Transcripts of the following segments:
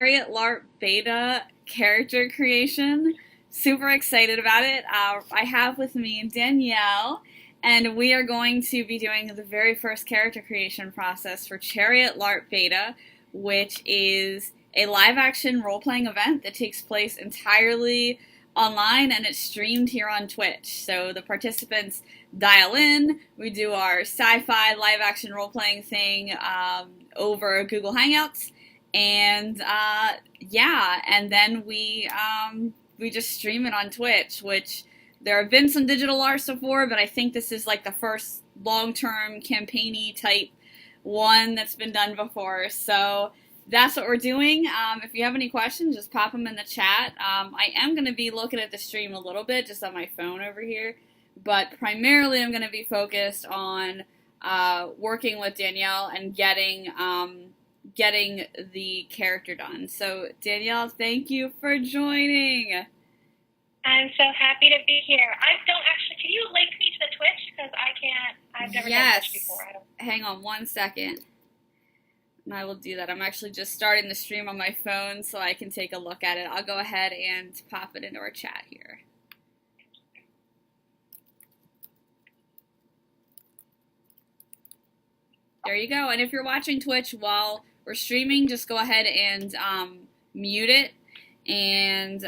CHARIOT LARP beta character creation. Super excited about it. I have with me Danielle, and we are going to be doing the very first character creation process for CHARIOT LARP beta, which is a live action role playing event that takes place entirely online and it's streamed here on Twitch. So the participants dial in, we do our sci fi live action role playing thing over Google Hangouts and yeah, and then we just stream it on Twitch. Which there have been some digital LARPs before, but I think this is like the first long-term campaigny type one that's been done before. So that's what we're doing. If you have any questions, just pop them in the chat. I am going to be looking at the stream a little bit just on my phone over here, but primarily I'm going to be focused on working with Danielle and getting the character done. So Danielle, thank you for joining. I'm so happy to be here. I don't actually, can you link me to the Twitch? Because I can't, I've never done Twitch before. Hang on one second. And I will do that. I'm actually just starting the stream on my phone so I can take a look at it. I'll go ahead and pop it into our chat here. There you go. And if you're watching Twitch while we're streaming, just go ahead and mute it. And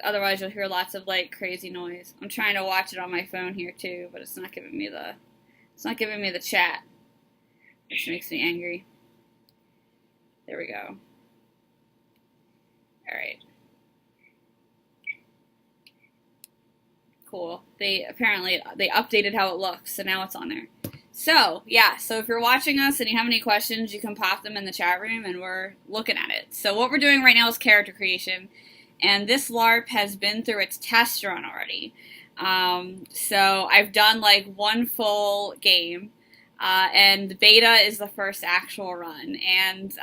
otherwise you'll hear lots of like crazy noise. I'm trying to watch it on my phone here too, but it's not giving me the chat, which makes me angry. There we go. All right. Cool. They updated how it looks, so now it's on there. So, yeah, so if you're watching us and you have any questions, you can pop them in the chat room and we're looking at it. So what we're doing right now is character creation, and this LARP has been through its test run already. So I've done like one full game, and the beta is the first actual run. And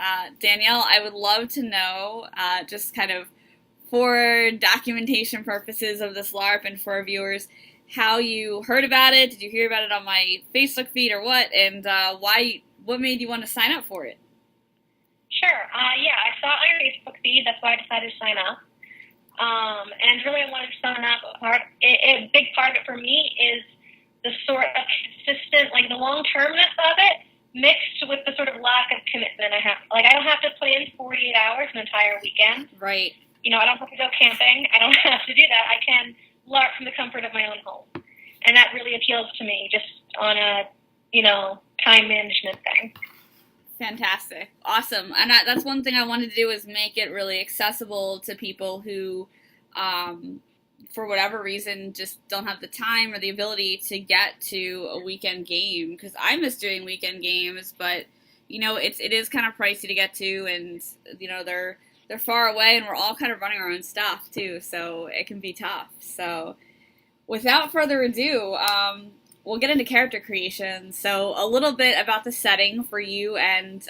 Danielle, I would love to know, just kind of for documentation purposes of this LARP and for our viewers, how you heard about it. Did you hear about it on my Facebook feed or what? And what made you want to sign up for it? Sure. Yeah, I saw it on your Facebook feed. That's why I decided to sign up. And really I wanted to sign up. A big part of it for me is the sort of consistent, like the long-termness of it mixed with the sort of lack of commitment I have. Like I don't have to put in 48 hours an entire weekend. Right. You know, I don't have to go camping. I don't have to do that. I can LARP from the comfort of my own home. And that really appeals to me, just on a, time management thing. Fantastic. Awesome. And that's one thing I wanted to do, is make it really accessible to people who, for whatever reason, just don't have the time or the ability to get to a weekend game. Because I miss doing weekend games, but, it is kind of pricey to get to, and, they're far away, and we're all kind of running our own stuff too, so it can be tough. So without further ado, we'll get into character creation. So a little bit about the setting for you and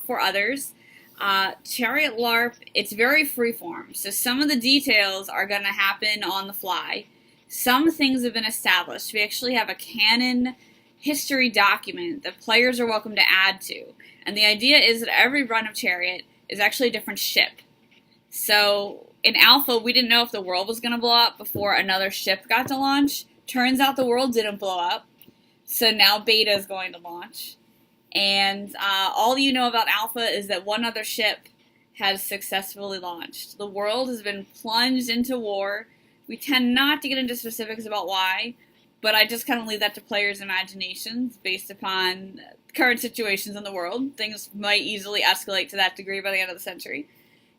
for others. CHARIOT LARP, it's very freeform, so some of the details are going to happen on the fly. Some things have been established. We actually have a canon history document that players are welcome to add to, and the idea is that every run of Chariot is actually a different ship. So in Alpha, we didn't know if the world was going to blow up before another ship got to launch. Turns out the world didn't blow up. So now Beta is going to launch. And all you know about Alpha is that one other ship has successfully launched. The world has been plunged into war. We tend not to get into specifics about why, but I just kind of leave that to players' imaginations based upon current situations in the world. Things might easily escalate to that degree by the end of the century.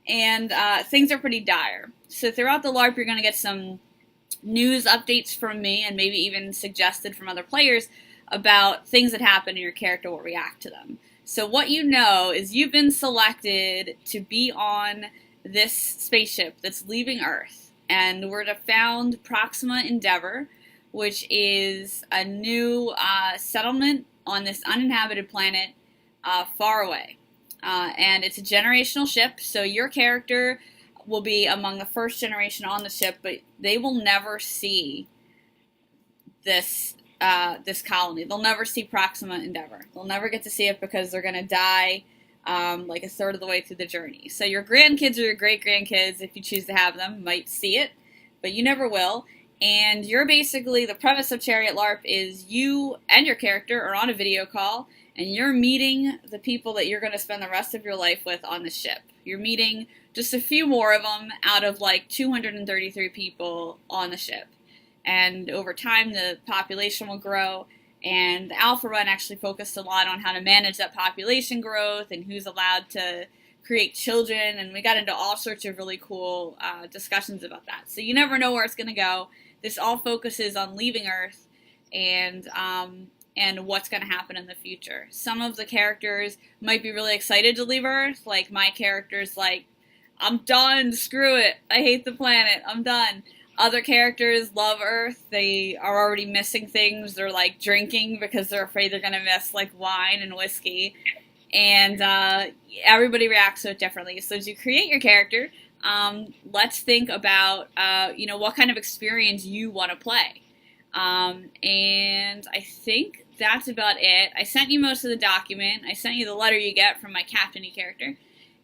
And things are pretty dire. So throughout the LARP, you're going to get some news updates from me, and maybe even suggested from other players, about things that happen and your character will react to them. So what you know is you've been selected to be on this spaceship that's leaving Earth. And we're to found Proxima Endeavor, which is a new settlement on this uninhabited planet far away. And it's a generational ship, so your character will be among the first generation on the ship, but they will never see this this colony. They'll never see Proxima Endeavor. They'll never get to see it because they're going to die like a third of the way through the journey. So your grandkids or your great-grandkids, if you choose to have them, might see it, but you never will. And you're basically, the premise of Chariot LARP is you and your character are on a video call, and you're meeting the people that you're going to spend the rest of your life with on the ship. You're meeting just a few more of them out of like 233 people on the ship. And over time, the population will grow. And the Alpha Run actually focused a lot on how to manage that population growth and who's allowed to create children. And we got into all sorts of really cool discussions about that. So you never know where it's going to go. This all focuses on leaving Earth and what's going to happen in the future. Some of the characters might be really excited to leave Earth. Like my character's like, I'm done, screw it, I hate the planet, I'm done. Other characters love Earth. They are already missing things. They're like drinking because they're afraid they're going to miss like wine and whiskey. And everybody reacts to it differently. So as you create your character, let's think about what kind of experience you want to play. And I think that's about it. I sent you most of the document. I sent you the letter you get from my Captain-y character.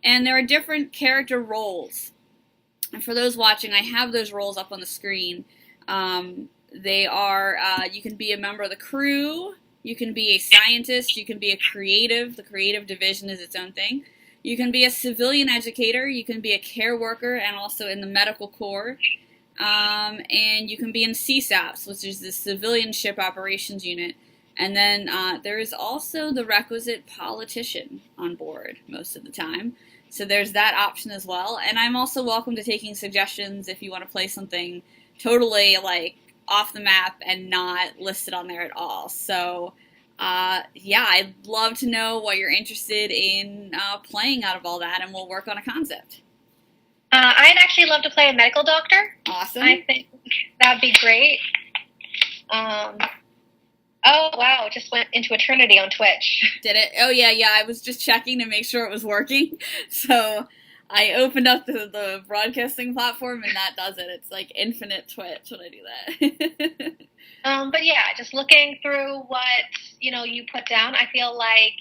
And there are different character roles. And for those watching, I have those roles up on the screen. They are, you can be a member of the crew, you can be a scientist, you can be a creative. The creative division is its own thing. You can be a civilian educator, you can be a care worker, and also in the medical corps. And you can be in CSAPS, which is the Civilian Ship Operations Unit. And then there is also the requisite politician on board most of the time. So there's that option as well. And I'm also welcome to taking suggestions if you want to play something totally like off the map and not listed on there at all. So yeah, I'd love to know what you're interested in playing out of all that, and we'll work on a concept. I'd actually love to play a medical doctor. Awesome. I think that'd be great. Oh, wow, it just went into eternity on Twitch. Did it? Oh, yeah, I was just checking to make sure it was working. So I opened up the broadcasting platform, and that does it. It's like infinite Twitch when I do that. But yeah, just looking through what, you put down, I feel like,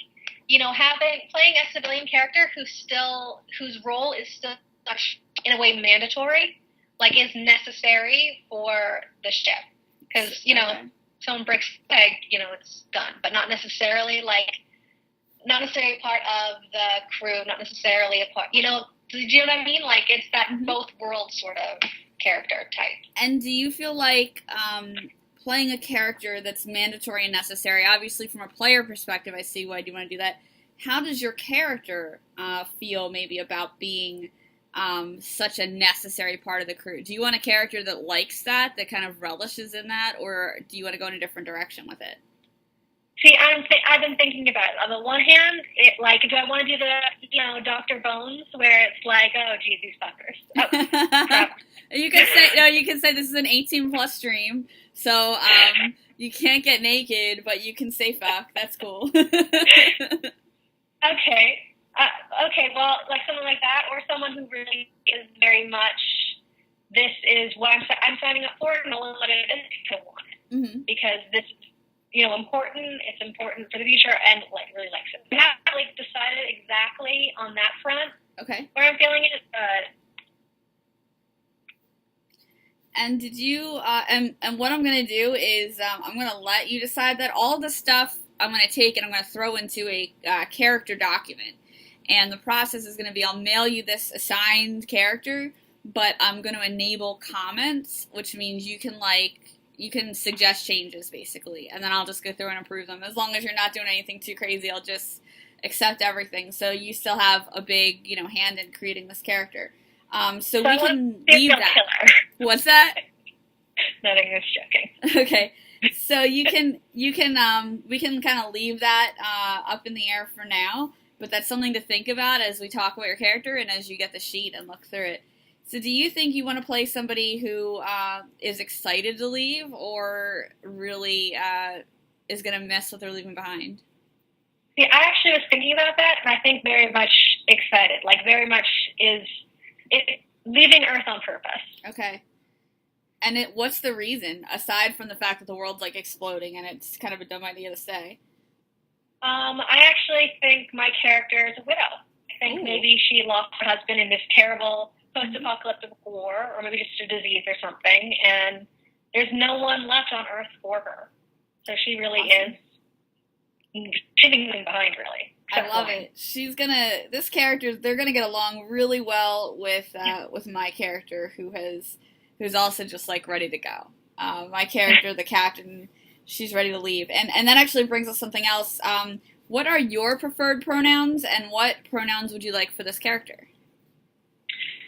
playing a civilian character whose role is still in a way mandatory, like is necessary for the ship. Because, Okay. Someone breaks the leg, it's done. But not necessarily not necessarily part of the crew, not necessarily a part, do you know what I mean? Like it's that both worlds sort of character type. And do you feel like playing a character that's mandatory and necessary, obviously from a player perspective, I see why you want to do that. How does your character feel maybe about being such a necessary part of the crew? Do you want a character that likes that kind of relishes in that, or do you want to go in a different direction with it? See, I've been thinking about it. On the one hand, do I want to do the, Dr. Bones, where it's like, oh, geez, these fuckers. Oh, you can say this is an 18+ stream, so you can't get naked, but you can say fuck. That's cool. Okay. Okay, well, like someone like that, or someone who really is very much, this is what I'm signing up for, and I'll let it is if I want it. Mm-hmm. Because this is, important, it's important for the future, and really likes it. I haven't decided exactly on that front. Okay. Where I'm feeling it, And did you, and what I'm going to do is I'm going to let you decide that. All the stuff I'm going to take and I'm going to throw into a character document. And the process is going to be, I'll mail you this assigned character, but I'm going to enable comments, which means you can suggest changes, basically. And then I'll just go through and approve them. As long as you're not doing anything too crazy, I'll just accept everything. So you still have a big, hand in creating this character. So we can leave that. Killer. What's that? Nothing, is joking. Okay. So we can kind of leave that up in the air for now. But that's something to think about as we talk about your character and as you get the sheet and look through it. So do you think you want to play somebody who is excited to leave, or really is going to miss what they're leaving behind? See, I actually was thinking about that, and I think very much excited. Very much is leaving Earth on purpose. Okay. And what's the reason, aside from the fact that the world's exploding and it's kind of a dumb idea to stay? I actually think my character is a widow. I think maybe she lost her husband in this terrible post-apocalyptic war, or maybe just a disease or something, and there's no one left on Earth for her. So she really is leaving behind, really. I love it. This character, they're gonna get along really well with my character, who's also just like ready to go. My character, the captain, she's ready to leave, and that actually brings us something else. What are your preferred pronouns, and what pronouns would you like for this character?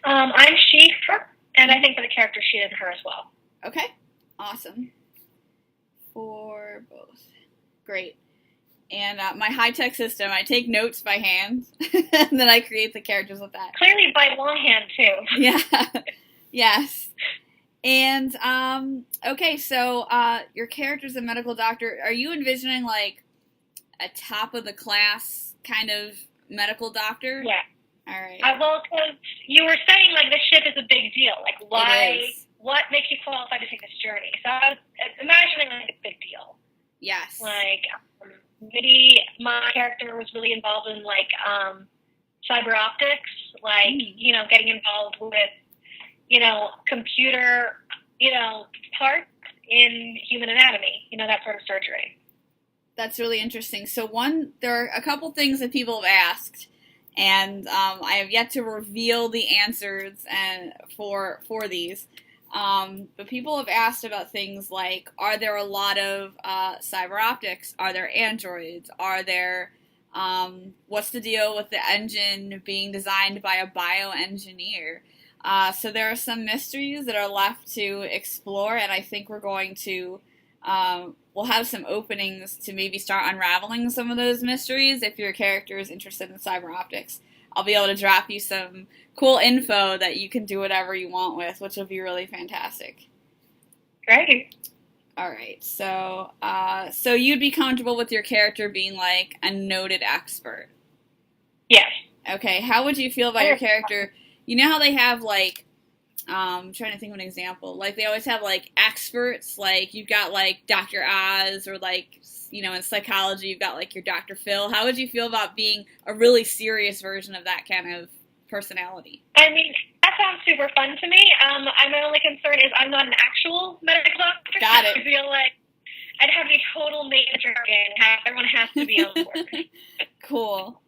I'm she, her, and I think for the character, she and her as well. Okay, awesome. For both, great. And my high-tech system, I take notes by hand, and then I create the characters with that. Clearly by longhand, too. Yeah, yes. And, okay, so your character's a medical doctor. Are you envisioning, like, a top-of-the-class kind of medical doctor? Yeah. All right. Well, because you were saying, like, this ship is a big deal. Like, what makes you qualified to take this journey? So I was imagining, like, a big deal. Yes. Like, maybe my character was really involved in, like, cyber optics, like, getting involved with, computer, parts in human anatomy, that sort of surgery. That's really interesting. So there are a couple things that people have asked, and I have yet to reveal the answers for these. But people have asked about things like, are there a lot of cyber optics? Are there androids? Are there, what's the deal with the engine being designed by a bioengineer? So there are some mysteries that are left to explore, and I think we're going to, we'll have some openings to maybe start unraveling some of those mysteries if your character is interested in cyber optics. I'll be able to drop you some cool info that you can do whatever you want with, which will be really fantastic. Great. All right, so so you'd be comfortable with your character being like a noted expert? Yes. Okay, how would you feel about your character? You know how they have like, I'm trying to think of an example. Like they always have like experts, like you've got like Dr. Oz, or like, in psychology you've got like your Dr. Phil. How would you feel about being a really serious version of that kind of personality? I mean, that sounds super fun to me. My only concern is I'm not an actual medical doctor. Got it. I feel like I'd have to be total major and everyone has to be on board. Cool.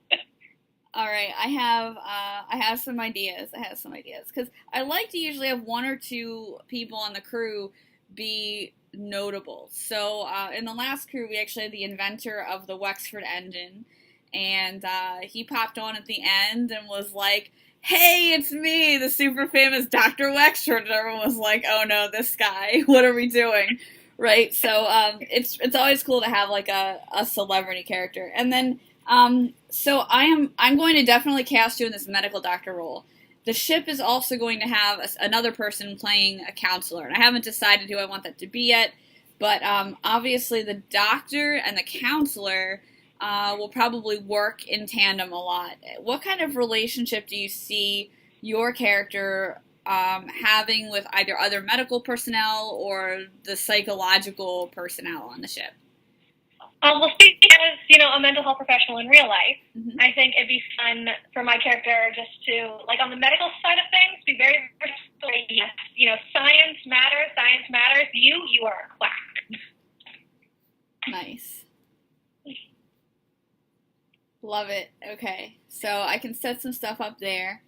All right, I have some ideas. Because I like to usually have one or two people on the crew be notable. So in the last crew, we actually had the inventor of the Wexford engine, and he popped on at the end and was like, "Hey, it's me, the super famous Dr. Wexford." And everyone was like, "Oh no, this guy! What are we doing?" Right? So it's always cool to have like a celebrity character, and then. So I'm going to definitely cast you in this medical doctor role. The ship is also going to have another person playing a counselor, and I haven't decided who I want that to be yet, but obviously the doctor and the counselor will probably work in tandem a lot. What kind of relationship do you see your character having with either other medical personnel or the psychological personnel on the ship? Well, speaking as, a mental health professional in real life, I think it'd be fun for my character just to, like, on the medical side of things, be very, very, yes, science matters, you are a quack. Nice. Love it. Okay, so I can set some stuff up there.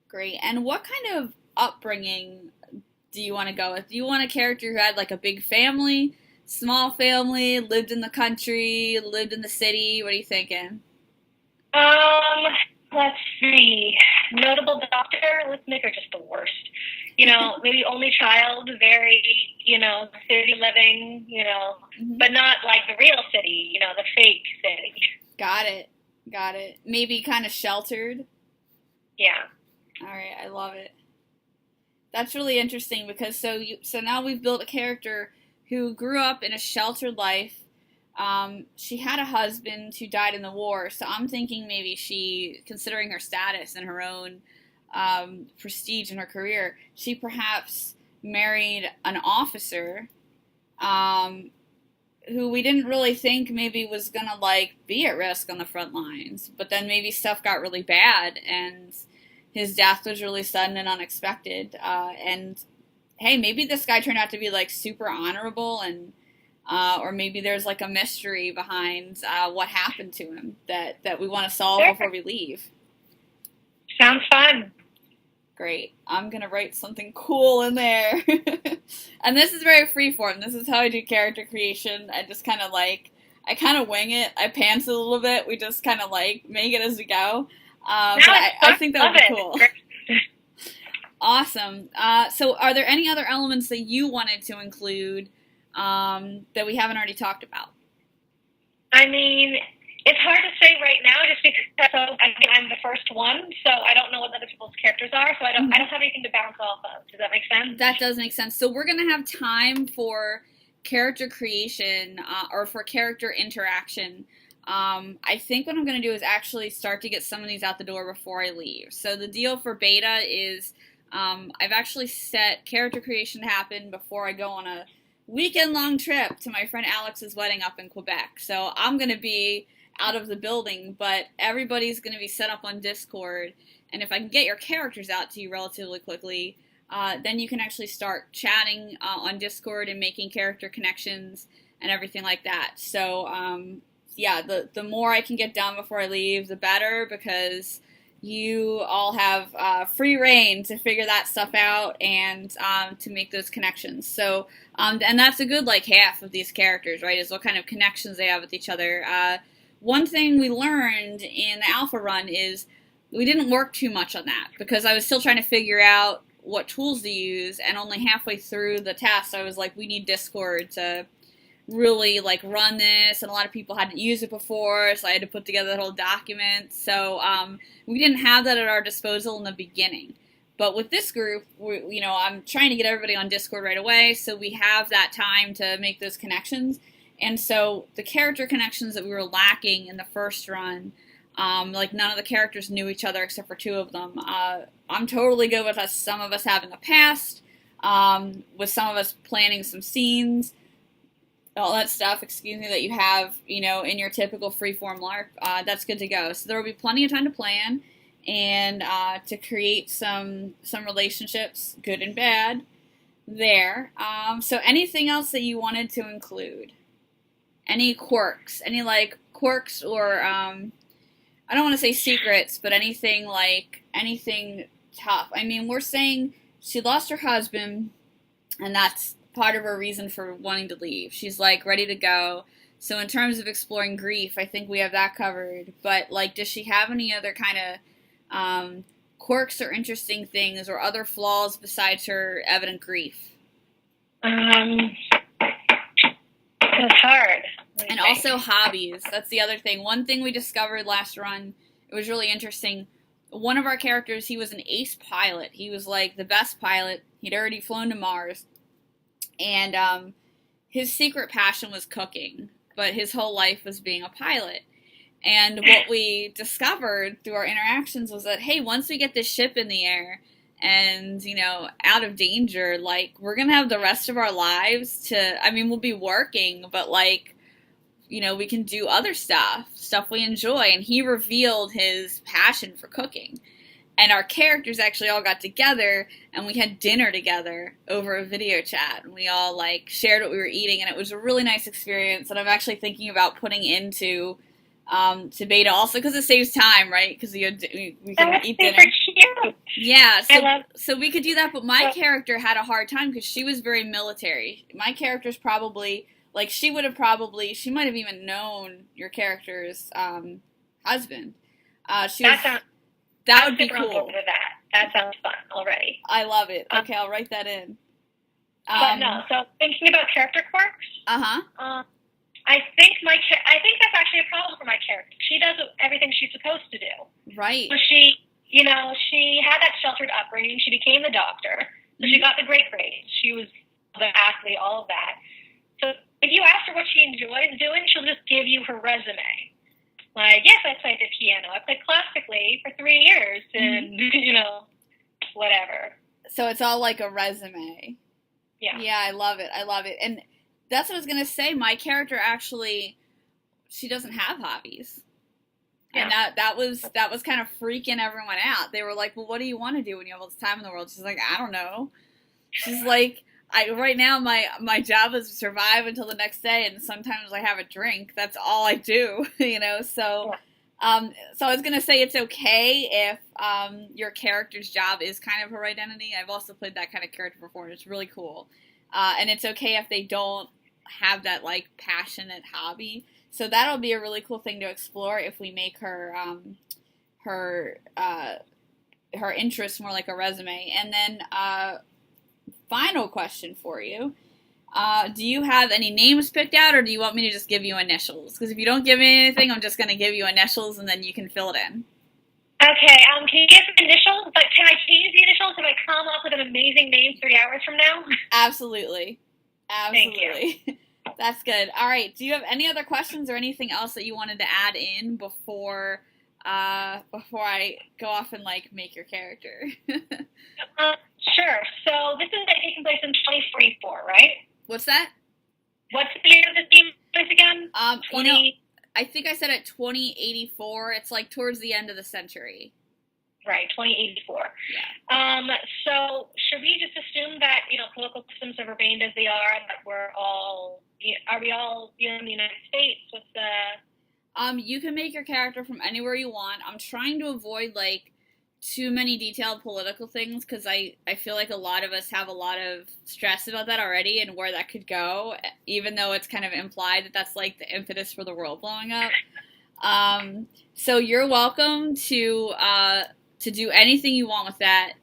Great. And what kind of upbringing do you want to go with? Do you want a character who had like a big family, small family, lived in the country, lived in the city? What are you thinking? Let's see. Notable doctor. Let's make her just the worst. Maybe only child, very, city living, but not like the real city, the fake city. Got it. Maybe kind of sheltered? Yeah. All right, I love it. That's really interesting because so now we've built a character who grew up in a sheltered life. She had a husband who died in the war, so I'm thinking maybe she, considering her status and her own prestige in her career, she perhaps married an officer who we didn't really think maybe was gonna like be at risk on the front lines, but then maybe stuff got really bad and his death was really sudden and unexpected. And hey, maybe this guy turned out to be like super honorable, and or maybe there's like a mystery behind what happened to him that we want to solve before we leave. Sounds fun. Great. I'm going to write something cool in there. And this is very freeform. This is how I do character creation. I just kind of like, I kind of wing it. I pants it a little bit. We just kind of like make it as we go. But I think that would be cool. Awesome. So are there any other elements that you wanted to include that we haven't already talked about? I mean, it's hard to say right now just because I'm the first one, so I don't know what other people's characters are, so I don't have anything to bounce off of. Does that make sense? That does make sense. So we're going to have time for character creation or for character interaction. I think what I'm going to do is actually start to get some of these out the door before I leave. So the deal for beta is I've actually set character creation to happen before I go on a weekend-long trip to my friend Alex's wedding up in Quebec. So I'm going to be out of the building, but everybody's going to be set up on Discord, and if I can get your characters out to you relatively quickly, then you can actually start chatting on Discord and making character connections and everything like that. So yeah, the more I can get done before I leave, the better, because you all have free reign to figure that stuff out and to make those connections. So and that's a good like half of these characters, right, is what kind of connections they have with each other. One thing we learned in the alpha run is we didn't work too much on that because I was still trying to figure out what tools to use, and only halfway through the test I was like, we need Discord to really like run this, and a lot of people hadn't used it before, so I had to put together that whole document. So we didn't have that at our disposal in the beginning. But with this group, I'm trying to get everybody on Discord right away, so we have that time to make those connections. And so the character connections that we were lacking in the first run, like none of the characters knew each other except for two of them. I'm totally good with some of us having a past, with some of us planning some scenes, all that stuff, that you have, in your typical freeform LARP. That's good to go. So there will be plenty of time to plan and to create some relationships, good and bad, there. So anything else that you wanted to include? Any quirks? Any, quirks or, I don't want to say secrets, but anything tough? I mean, we're saying she lost her husband, and that's part of her reason for wanting to leave. She's, ready to go. So in terms of exploring grief, I think we have that covered. But, does she have any other kind of quirks or interesting things or other flaws besides her evident grief? It's hard. And also hobbies. That's the other thing. One thing we discovered last run, it was really interesting. One of our characters, he was an ace pilot. He was the best pilot. He'd already flown to Mars. And his secret passion was cooking, but his whole life was being a pilot. And what we discovered through our interactions was that, hey, once we get this ship in the air and, out of danger, we're going to have the rest of our lives we'll be working, but, we can do other stuff we enjoy. And he revealed his passion for cooking. And our characters actually all got together, and we had dinner together over a video chat. And we all, shared what we were eating, and it was a really nice experience. And I'm actually thinking about putting into to beta also because it saves time, right? Because we can eat dinner. Cute. Yeah, so we could do that. But my character had a hard time because she was very military. My character's probably she might have even known your character's husband. That would be cool. That sounds fun already. I love it. Okay, I'll write that in. But no, so thinking about character quirks. I think that's actually a problem for my character. She does everything she's supposed to do. Right. So she had that sheltered upbringing. She became the doctor. So she got the great grades. She was the athlete, all of that. So if you ask her what she enjoys doing, she'll just give you her resume. Yes, I played the piano. I played classically for 3 years, and, whatever. So it's all like a resume. Yeah. Yeah, I love it. And That's what I was gonna say. My character actually, she doesn't have hobbies. And Yeah. that was kind of freaking everyone out. They were like, "Well, what do you want to do when you have all this time in the world?" She's like, "I don't know." She's like, "I right now my job is to survive until the next day, and sometimes I have a drink. That's all I do, you know." So, Yeah. so I was gonna say it's okay if your character's job is kind of her identity. I've also played that kind of character before, and it's really cool. And it's okay if they don't have that like passionate hobby. So that'll be a really cool thing to explore if we make her her interest more like a resume. And then final question for you: do you have any names picked out, or do you want me to just give you initials? Because if you don't give me anything, I'm just going to give you initials, and then you can fill it in. Okay, can you give some initials? But can I change the initials if I come up with an amazing name 3 hours from now? Absolutely. Thank you. That's good. All right. Do you have any other questions or anything else that you wanted to add in before I go off and like make your character? Sure. So this is taking place in 2044, right? What's that? What's the year of this game place again? 20. You know, I think I said it 2084. It's like towards the end of the century. Right, 2084. Yeah. So should we just assume that, political systems have remained as they are, and that are we all, in the United States? What's the... You can make your character from anywhere you want. I'm trying to avoid, like, too many detailed political things, because I feel like a lot of us have a lot of stress about that already and where that could go, even though it's kind of implied that that's, like, the impetus for the world blowing up. So you're welcome to do anything you want with that,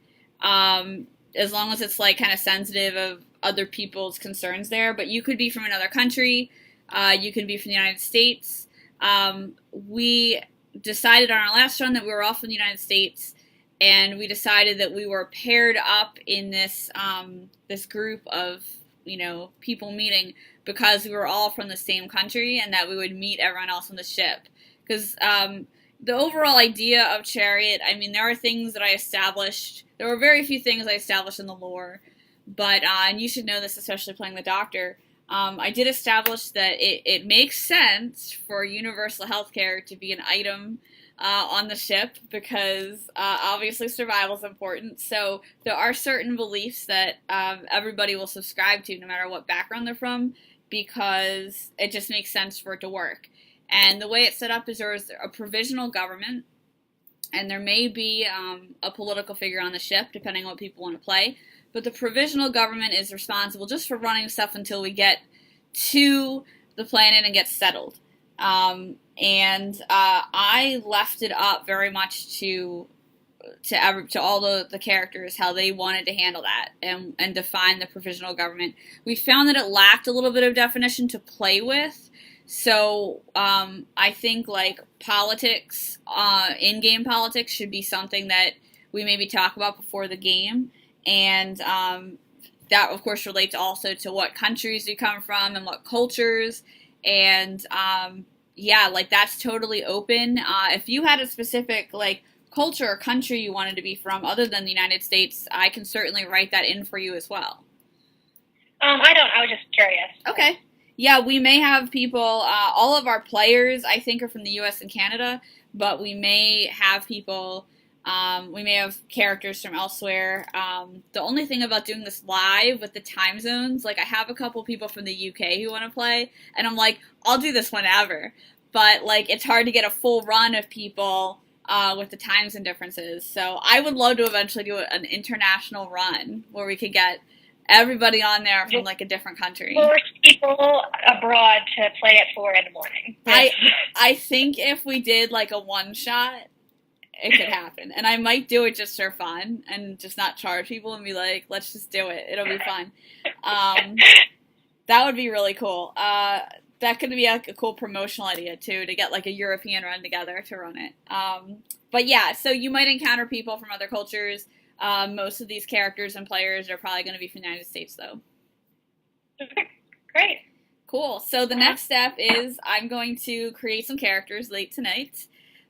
as long as it's like kind of sensitive of other people's concerns there. But you could be from another country, you could be from the United States. We decided on our last run that we were all from the United States, and we decided that we were paired up in this this group of people meeting because we were all from the same country, and that we would meet everyone else on the ship. Because the overall idea of Chariot, I mean, there are things that I established. There were very few things I established in the lore, but, and you should know this, especially playing the Doctor, I did establish that it makes sense for universal healthcare to be an item on the ship, because obviously survival is important. So there are certain beliefs that everybody will subscribe to no matter what background they're from, because it just makes sense for it to work. And the way it's set up is there is a provisional government, and there may be a political figure on the ship, depending on what people want to play. But the provisional government is responsible just for running stuff until we get to the planet and get settled. I left it up very much to all the characters how they wanted to handle that and define the provisional government. We found that it lacked a little bit of definition to play with. So I think like politics, in-game politics should be something that we maybe talk about before the game, and that of course relates also to what countries you come from and what cultures, and yeah, like that's totally open. If you had a specific like culture or country you wanted to be from other than the United States, I can certainly write that in for you as well. I don't. I was just curious. Okay. Yeah, we may have people, all of our players, I think, are from the U.S. and Canada, but we may have people, we may have characters from elsewhere. The only thing about doing this live with the time zones, like I have a couple people from the UK who want to play, and I'm like, I'll do this whenever. But, like, it's hard to get a full run of people with the time zone differences. So I would love to eventually do an international run where we could get everybody on there from like a different country. Force people abroad to play at 4 in the morning. I think if we did like a one shot, it could happen. And I might do it just for fun and just not charge people and be like, let's just do it. It'll be fun. That would be really cool. That could be like a cool promotional idea too, to get like a European run together to run it. But yeah, so you might encounter people from other cultures. Most of these characters and players are probably going to be from the United States, though. Great. Cool. So the next step is I'm going to create some characters late tonight.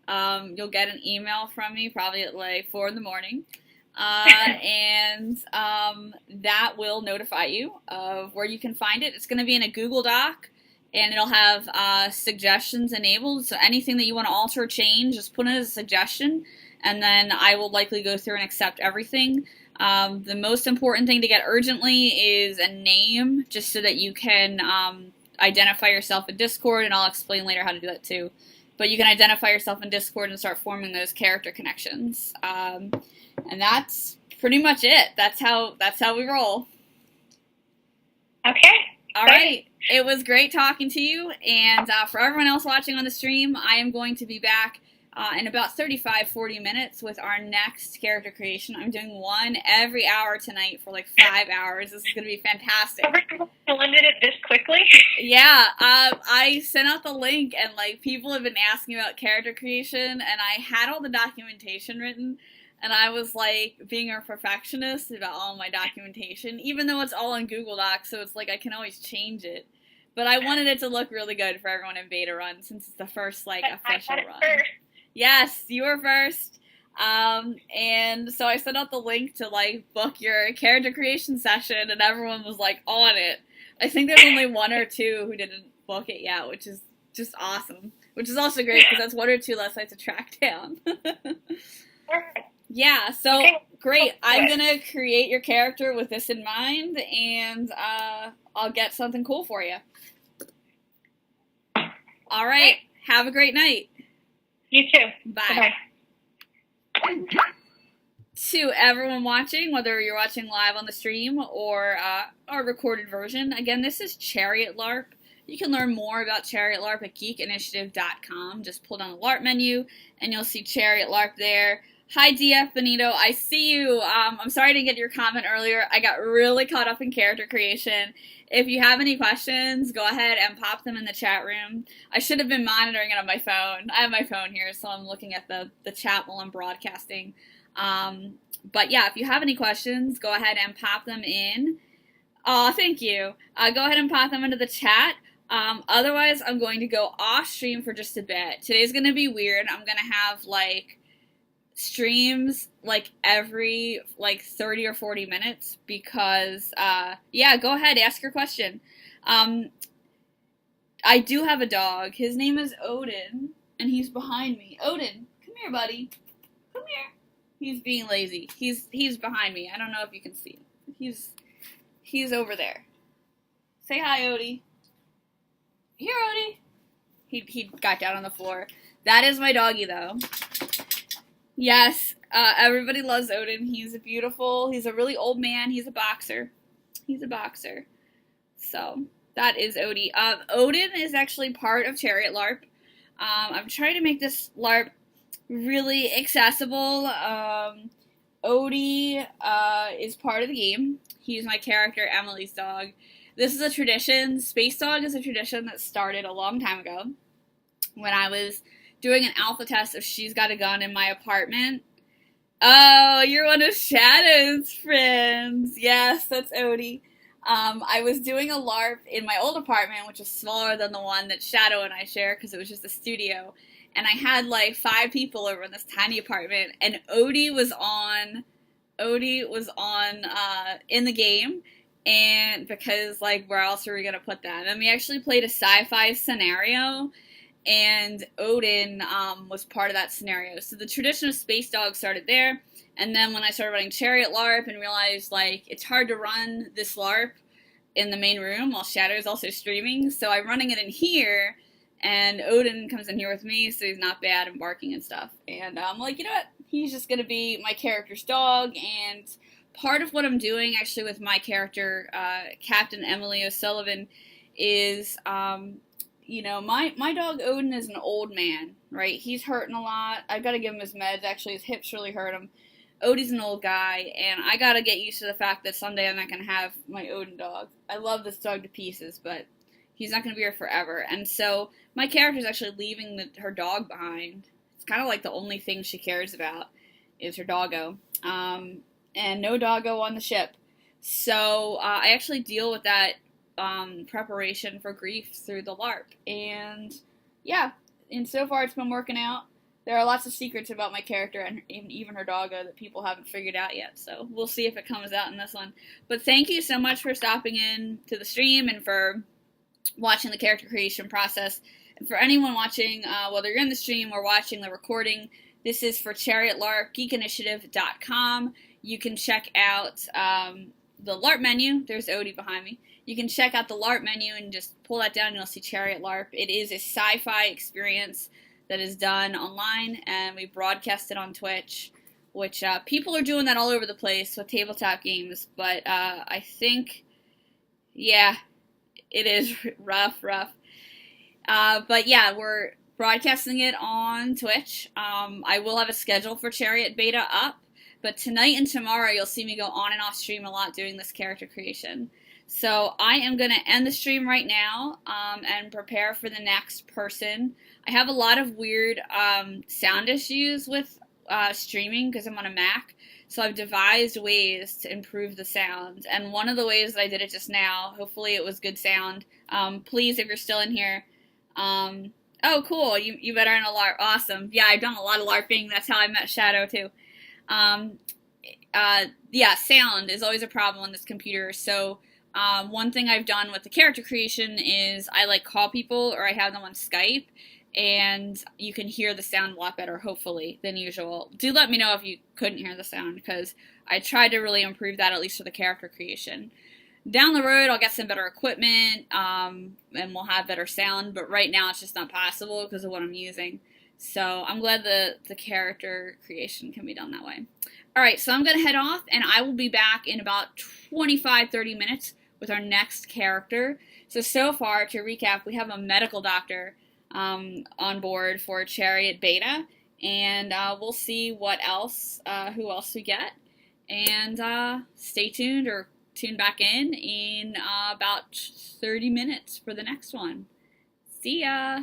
You'll get an email from me probably at like 4 in the morning. and that will notify you of where you can find it. It's going to be in a Google Doc, and it'll have suggestions enabled. So anything that you want to alter or change, just put it as a suggestion, and then I will likely go through and accept everything. The most important thing to get urgently is a name, just so that you can identify yourself in Discord, and I'll explain later how to do that too. But you can identify yourself in Discord and start forming those character connections. And that's pretty much it. That's how we roll. Okay. All right. It was great talking to you. And for everyone else watching on the stream, I am going to be back in about 35-40 minutes with our next character creation. I'm doing one every hour tonight for like 5 hours. This is going to be fantastic. Limited it this quickly? Yeah, I sent out the link, and like people have been asking about character creation, and I had all the documentation written, and I was like being a perfectionist about all my documentation, even though it's all in Google Docs, so it's like I can always change it. But I wanted it to look really good for everyone in beta run, since it's the first like official run. First. Yes, you were first. And so I sent out the link to like book your character creation session, and everyone was like on it. I think there's only one or two who didn't book it yet, which is just awesome. Which is also great because that's one or two less I have to track down. Yeah, so great. I'm gonna create your character with this in mind, and I'll get something cool for you. All right. Have a great night. You too. Bye. Bye. To everyone watching, whether you're watching live on the stream or our recorded version, again, this is Chariot LARP. You can learn more about Chariot LARP at geekinitiative.com. Just pull down the LARP menu, and you'll see Chariot LARP there. Hi, DF Benito. I see you. I'm sorry I didn't get your comment earlier. I got really caught up in character creation. If you have any questions, go ahead and pop them in the chat room. I should have been monitoring it on my phone. I have my phone here, so I'm looking at the chat while I'm broadcasting. But yeah, if you have any questions, go ahead and pop them in. Oh, thank you. Go ahead and pop them into the chat. Otherwise, I'm going to go off stream for just a bit. Today's going to be weird. I'm going to have like streams like every like 30 or 40 minutes because yeah, go ahead, ask your question. I do have a dog. His name is Odin, and he's behind me. Odin, come here, buddy. Come here. He's being lazy. He's behind me. I don't know if you can see him. He's over there. Say hi, Odie. Here, Odie. He got down on the floor. That is my doggy, though. Yes, everybody loves Odin. He's a really old man. He's a boxer. So, that is Odie. Odin is actually part of Chariot LARP. I'm trying to make this LARP really accessible. Odie is part of the game. He's my character, Emily's dog. This is a tradition. Space Dog is a tradition that started a long time ago when I was doing an alpha test of She's Got a Gun in my apartment. Oh, you're one of Shadow's friends. Yes, that's Odie. I was doing a LARP in my old apartment, which is smaller than the one that Shadow and I share because it was just a studio. And I had like 5 people over in this tiny apartment, and Odie was on in the game, and because like where else are we gonna put that? And we actually played a sci-fi scenario, and Odin was part of that scenario. So the tradition of Space Dog started there, and then when I started running Chariot LARP and realized like it's hard to run this LARP in the main room while Shadow is also streaming, so I'm running it in here, and Odin comes in here with me, so he's not bad and barking and stuff. And I'm like, you know what? He's just gonna be my character's dog, and part of what I'm doing actually with my character, Captain Emily O'Sullivan, is you know, my dog Odin is an old man, right? He's hurting a lot. I've got to give him his meds. Actually, his hips really hurt him. Odie's an old guy, and I got to get used to the fact that someday I'm not going to have my Odin dog. I love this dog to pieces, but he's not going to be here forever. And so my character's actually leaving her dog behind. It's kind of like the only thing she cares about is her doggo. And no doggo on the ship. So I actually deal with that preparation for grief through the LARP, and yeah, and so far it's been working out. there are lots of secrets about my character and even her doggo that people haven't figured out yet. So we'll see if it comes out in this one. But thank you so much for stopping in to the stream and for watching the character creation process. And for anyone watching, whether you're in the stream or watching the recording, this is for CHARIOT LARP, geekinitiative.com. You can check out the LARP menu. There's Odie behind me. You can check out the LARP menu and just pull that down and you'll see CHARIOT LARP. It is a sci-fi experience that is done online, and we broadcast it on Twitch, which people are doing that all over the place with tabletop games, but I think, yeah, it is rough. But yeah, we're broadcasting it on Twitch. I will have a schedule for Chariot Beta up, but tonight and tomorrow you'll see me go on and off stream a lot doing this character creation. So I am going to end the stream right now and prepare for the next person. I have a lot of weird sound issues with streaming because I'm on a Mac. So I've devised ways to improve the sound. And one of the ways that I did it just now, hopefully it was good sound. Please, if you're still in here. Oh, cool. You better in a LARP. Awesome. Yeah, I've done a lot of LARPing. That's how I met Shadow, too. Yeah, sound is always a problem on this computer. So one thing I've done with the character creation is I like call people or I have them on Skype, and you can hear the sound a lot better, hopefully, than usual. Do let me know if you couldn't hear the sound, because I tried to really improve that, at least for the character creation. Down the road, I'll get some better equipment, and we'll have better sound, but right now it's just not possible because of what I'm using. So I'm glad the character creation can be done that way. Alright, so I'm going to head off, and I will be back in about 25-30 minutes with our next character. So far, to recap, we have a medical doctor on board for Chariot Beta, and we'll see what else, who else we get, and stay tuned or tune back in about 30 minutes for the next one. See ya!